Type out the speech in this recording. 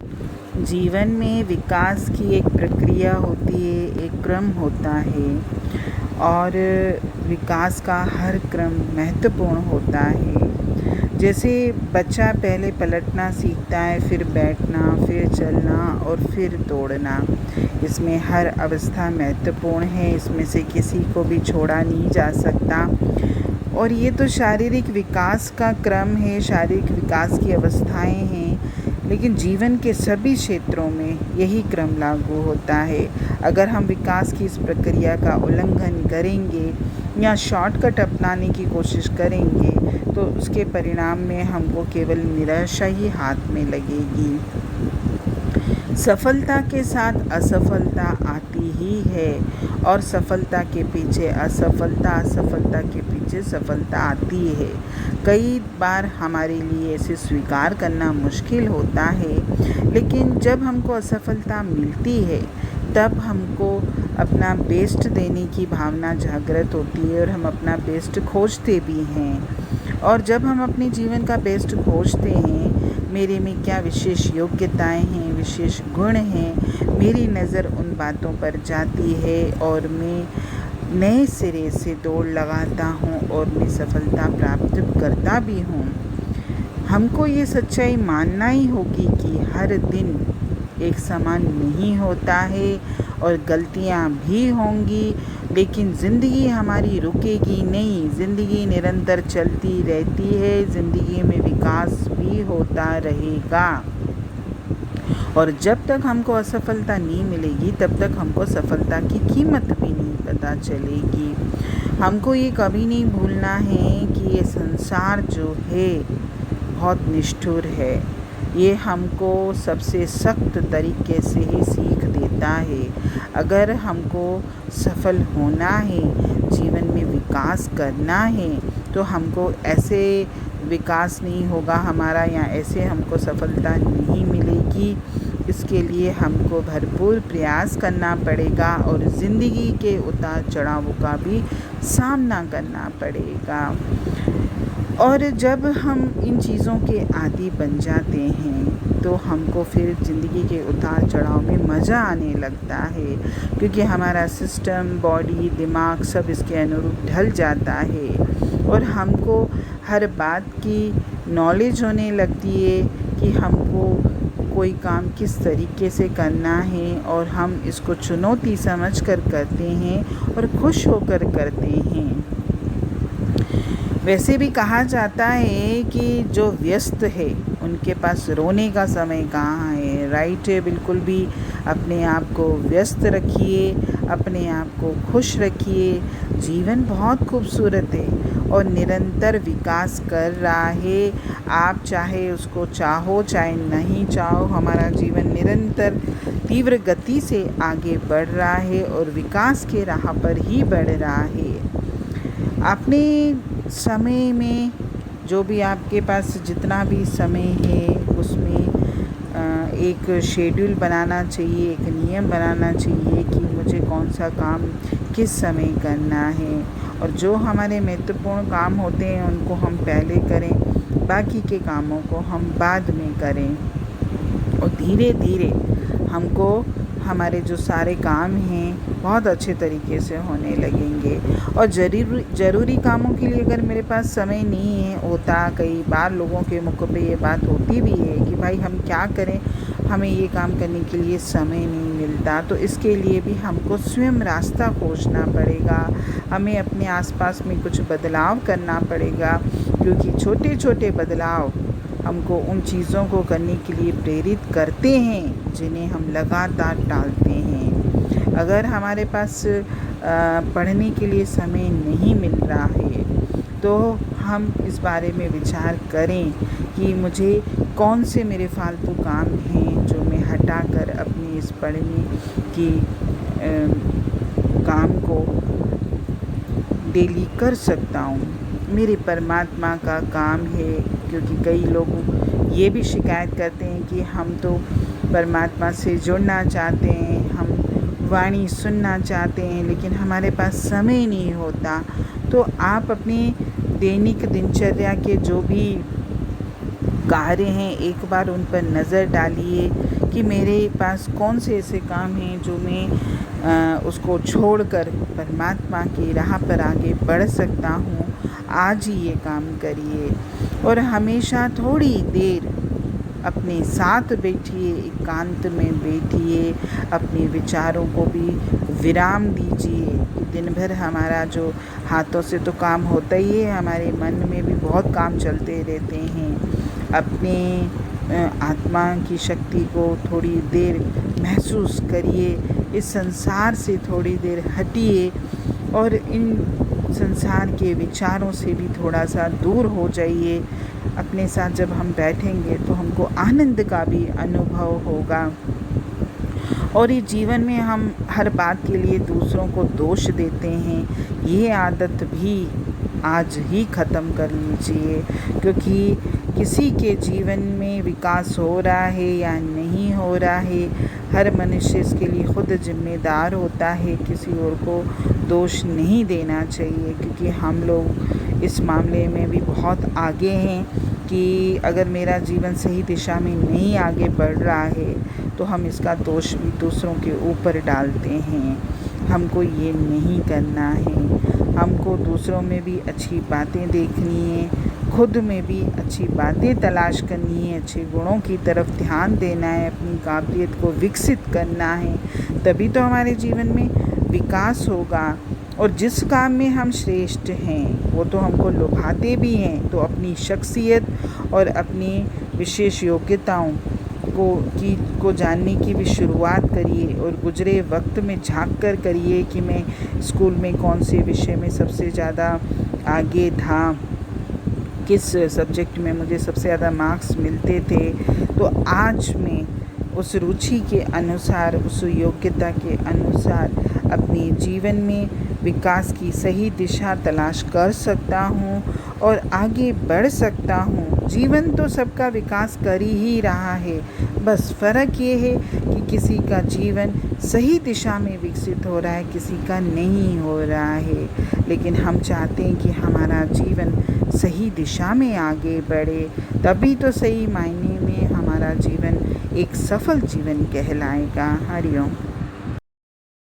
जीवन में विकास की एक प्रक्रिया होती है, एक क्रम होता है और विकास का हर क्रम महत्वपूर्ण होता है। जैसे बच्चा पहले पलटना सीखता है, फिर बैठना, फिर चलना और फिर दौड़ना। इसमें हर अवस्था महत्वपूर्ण है, इसमें से किसी को भी छोड़ा नहीं जा सकता। और ये तो शारीरिक विकास का क्रम है, शारीरिक विकास की अवस्थाएं हैं, लेकिन जीवन के सभी क्षेत्रों में यही क्रम लागू होता है। अगर हम विकास की इस प्रक्रिया का उल्लंघन करेंगे या शॉर्टकट अपनाने की कोशिश करेंगे तो उसके परिणाम में हमको केवल निराशा ही हाथ में लगेगी। सफलता के साथ असफलता आती ही है और सफलता के पीछे असफलता, असफलता के पीछे सफलता आती है। कई बार हमारे लिए इसे स्वीकार करना मुश्किल होता है, लेकिन जब हमको असफलता मिलती है तब हमको अपना बेस्ट देने की भावना जागृत होती है और हम अपना बेस्ट खोजते भी हैं। और जब हम अपने जीवन का बेस्ट खोजते हैं, मेरे में क्या विशेष योग्यताएं हैं, विशेष गुण हैं, मेरी नज़र उन बातों पर जाती है और मैं नए सिरे से दौड़ लगाता हूँ और मैं सफलता प्राप्त करता भी हूँ। हमको ये सच्चाई मानना ही होगी कि हर दिन एक समान नहीं होता है और गलतियाँ भी होंगी, लेकिन ज़िंदगी हमारी रुकेगी नहीं, ज़िंदगी निरंतर चलती रहती है, ज़िंदगी में विकास भी होता रहेगा। और जब तक हमको असफलता नहीं मिलेगी तब तक हमको सफलता की कीमत भी नहीं पता चलेगी। हमको ये कभी नहीं भूलना है कि ये संसार जो है बहुत निष्ठुर है। ये हमको सबसे सख्त तरीके से ही सीख देता है। अगर हमको सफल होना है, जीवन में विकास करना है, तो हमको ऐसे विकास नहीं होगा हमारा या ऐसे हमको सफलता नहीं मिलेगी। इसके लिए हमको भरपूर प्रयास करना पड़ेगा और ज़िंदगी के उतार चढ़ावों का भी सामना करना पड़ेगा। और जब हम इन चीज़ों के आदी बन जाते हैं तो हमको फिर ज़िंदगी के उतार चढ़ाव में मज़ा आने लगता है, क्योंकि हमारा सिस्टम, बॉडी, दिमाग सब इसके अनुरूप ढल जाता है और हमको हर बात की नॉलेज होने लगती है कि हमको कोई काम किस तरीके से करना है और हम इसको चुनौती समझ कर करते हैं और खुश होकर करते हैं। वैसे भी कहा जाता है कि जो व्यस्त है उनके पास रोने का समय कहाँ है। राइट है, बिल्कुल भी अपने आप को व्यस्त रखिए, अपने आप को खुश रखिए। जीवन बहुत खूबसूरत है और निरंतर विकास कर रहा है। आप चाहे उसको चाहो चाहे नहीं चाहो, हमारा जीवन निरंतर तीव्र गति से आगे बढ़ रहा है और विकास के राह पर ही बढ़ रहा है। अपने समय में जो भी आपके पास जितना भी समय है उसमें एक शेड्यूल बनाना चाहिए, एक नियम बनाना चाहिए कि मुझे कौन सा काम किस समय करना है। और जो हमारे महत्वपूर्ण काम होते हैं उनको हम पहले करें, बाकी के कामों को हम बाद में करें। और धीरे धीरे हमको हमारे जो सारे काम हैं बहुत अच्छे तरीके से होने लगेंगे। और ज़रूरी कामों के लिए अगर मेरे पास समय नहीं है होता, कई बार लोगों के मुख पे ये बात होती भी है कि भाई हम क्या करें, हमें ये काम करने के लिए समय नहीं मिलता। तो इसके लिए भी हमको स्वयं रास्ता खोजना पड़ेगा, हमें अपने आसपास में कुछ बदलाव करना पड़ेगा, क्योंकि छोटे छोटे बदलाव हमको उन चीज़ों को करने के लिए प्रेरित करते हैं जिन्हें हम लगातार टालते हैं। अगर हमारे पास पढ़ने के लिए समय नहीं मिल रहा है तो हम इस बारे में विचार करें कि मुझे कौन से मेरे फालतू काम हैं जो मैं हटाकर अपने इस पढ़ने की काम को डेली कर सकता हूँ। मेरे परमात्मा का काम है, क्योंकि कई लोग ये भी शिकायत करते हैं कि हम तो परमात्मा से जुड़ना चाहते हैं, हम वाणी सुनना चाहते हैं, लेकिन हमारे पास समय नहीं होता। तो आप अपनी दैनिक दिनचर्या के जो भी गा रहे हैं, एक बार उन पर नज़र डालिए कि मेरे पास कौन से ऐसे काम हैं जो मैं उसको छोड़कर परमात्मा की राह पर आगे बढ़ सकता हूँ। आज ही ये काम करिए और हमेशा थोड़ी देर अपने साथ बैठिए, एकांत में बैठिए, अपने विचारों को भी विराम दीजिए। दिन भर हमारा जो हाथों से तो काम होता ही है, हमारे मन में भी बहुत काम चलते रहते हैं। अपने आत्मा की शक्ति को थोड़ी देर महसूस करिए, इस संसार से थोड़ी देर हटिए और इन संसार के विचारों से भी थोड़ा सा दूर हो जाइए। अपने साथ जब हम बैठेंगे तो हमको आनंद का भी अनुभव होगा। और ये जीवन में हम हर बात के लिए दूसरों को दोष देते हैं, ये आदत भी आज ही ख़त्म कर लीजिए, क्योंकि किसी के जीवन में विकास हो रहा है या नहीं हो रहा है, हर मनुष्य इसके लिए खुद जिम्मेदार होता है। किसी और को दोष नहीं देना चाहिए, क्योंकि हम लोग इस मामले में भी बहुत आगे हैं कि अगर मेरा जीवन सही दिशा में नहीं आगे बढ़ रहा है तो हम इसका दोष भी दूसरों के ऊपर डालते हैं। हमको ये नहीं करना है। हमको दूसरों में भी अच्छी बातें देखनी है, खुद में भी अच्छी बातें तलाश करनी है, अच्छे गुणों की तरफ ध्यान देना है, अपनी काबिलियत को विकसित करना है, तभी तो हमारे जीवन में विकास होगा। और जिस काम में हम श्रेष्ठ हैं वो तो हमको लुभाते भी हैं, तो अपनी शख्सियत और अपनी विशेष योग्यताओं को जानने की भी शुरुआत करिए और गुजरे वक्त में झांक कर करिए कि मैं स्कूल में कौन से विषय में सबसे ज़्यादा आगे था, किस सब्जेक्ट में मुझे सबसे ज़्यादा मार्क्स मिलते थे। तो आज मैं उस रुचि के अनुसार, उस योग्यता के अनुसार अपने जीवन में विकास की सही दिशा तलाश कर सकता हूँ और आगे बढ़ सकता हूँ। जीवन तो सबका विकास कर ही रहा है, बस फ़र्क ये है कि किसी का जीवन सही दिशा में विकसित हो रहा है, किसी का नहीं हो रहा है। लेकिन हम चाहते हैं कि हमारा जीवन सही दिशा में आगे बढ़े, तभी तो सही मायने में हमारा जीवन एक सफल जीवन कहलाएगा। हरि ओम।